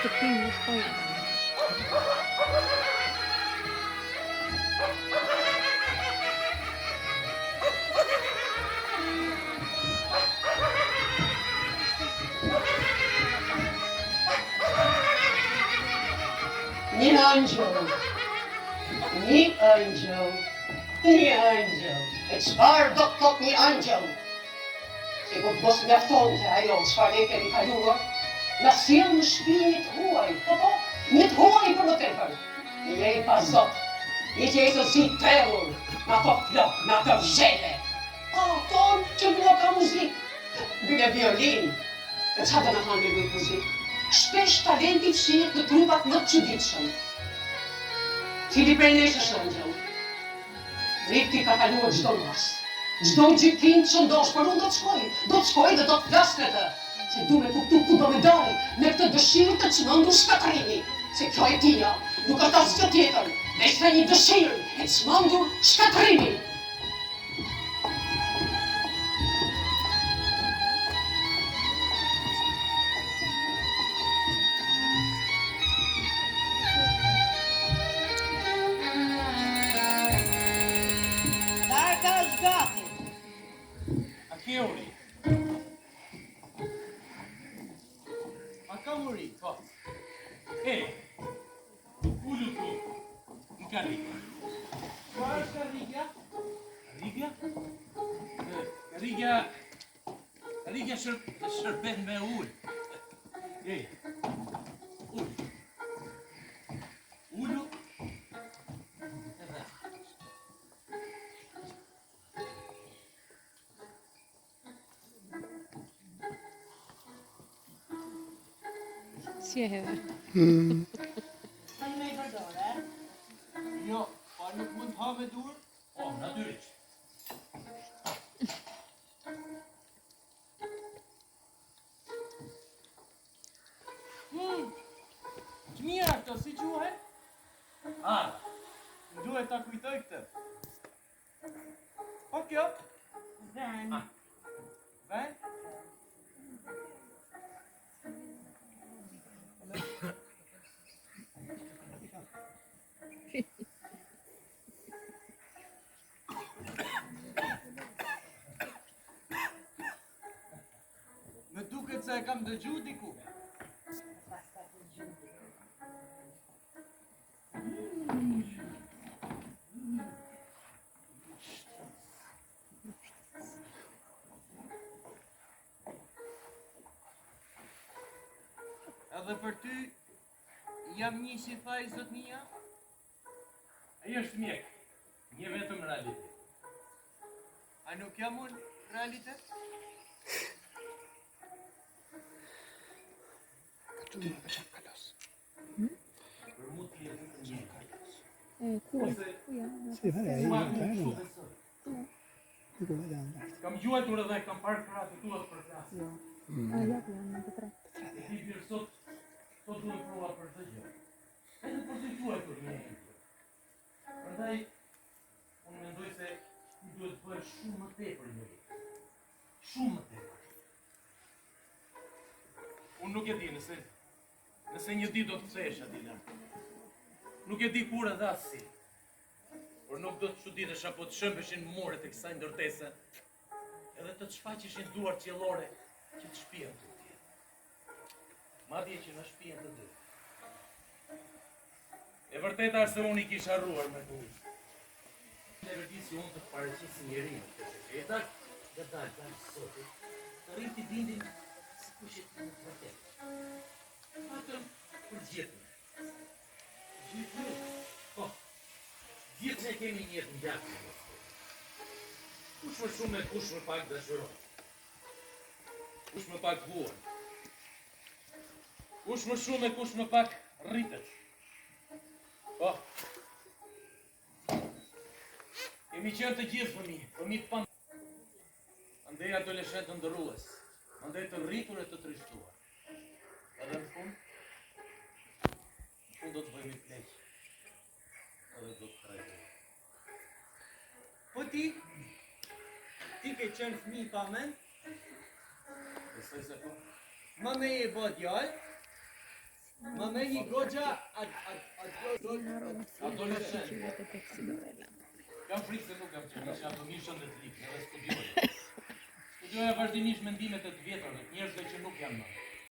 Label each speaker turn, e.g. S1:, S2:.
S1: të pinë në shkojnë.
S2: Një ëngjëll. E çfarë do të thotë një ëngjëll? Se po të mos mjaftonte ajo çfarë ne kemi kaluar, na sjell në shtëpinë të huaj, po, një të huaj për më tepër. Je i pa zot, je që si terror, në ato flok, në ato zhele. Ton që mua ka muzikë, bile violin, e qa do në hanë me muzikë? Shpesh talenti fshihet në trupat më të çuditshëm. Cili prej nesh është ëngjëll? Rifti ka kaluar çdo mas, çdo gjykim që ndosh, por unë do të shkoj dhe do të flas me të. Se du me kuptu ku do me dalë me këtë dëshirë të çmendur shkatrimi. Se kjo e tia, nuk është asgjë tjetër, veçse një dëshirë e çmendur shkatrimi.
S3: Uri. A ka uri, po. Ullu tu, në karrigja. Ka është karrigja? Karrigja? Karrigja shërbet me ull. Ull. Ullu.
S1: Si e hedhe?
S4: Sa një me i përdore?
S3: Jo, pa nuk mund të ha me dur? Po, natyrisht. Të mira këto, si quhet? Duhet ta kujtoj këtë. Po kjo?
S4: Ven.
S3: Ven? Më duket se e kam dëgju diku. Edhe për ty, jam një si thaj zotnia? Ajo është mjek, një vetëm realitet. A nuk jam unë realitet? Për mu të jetë të një kalos.
S5: Sì, farei,
S3: Kam gjuajtur edhe kam parë kratë tuat për krasë. E ti bjerë sot duhet prova për të gjë. Edhe për të gjuajtur një e. Përndaj, unë mendoj se duhet të bëhet shumë më tepër një e. Shumë më tepër. Unë nuk e di nëse një ditë do të kthesh aty lart. Nuk e di kur edhe as si. Por nuk do të çuditesh apo të shëmbeshin muret e kësaj ndërtese. Edhe të të shfaqeshin duart qiellore që të shpihen tutje. Madje që në shpihen të dy. E vërteta është se unë i kisha harruar me buj. Ne vërtet si unë të paraqis njeriu të sekretat, dhe dalë soti, të rrim t'i bindin si kushit në të vërtet. Patëm për gjithme. Gjithme? Po, gjithme kemi njëtë në gjatë në kush më shumë e kush më pak dëshiron. Kush më pak vuan. Kush më shumë e kush më pak rritet. Po. Kemi qenë të gjithë fëmijë të pandë. Andej adoleshentë ndërrues. Andej të rritur e të trishtuar. Edhe në fund do të bëjmë i pleqë. Edhe do të trajtojmë.
S4: Po ti ke qenë fëmijë pa mend?
S3: Besoj se po.
S4: Më me e bë djalë? Më me një goxha
S3: Adolescent.
S1: Qyret e teksidorela.
S3: Kam frikë se nuk kam qenë, isha do mishën dhe të likë, edhe studioja. Studioja vazhdimisht mendimet e të vjetrave, njerëzve që nuk janë më.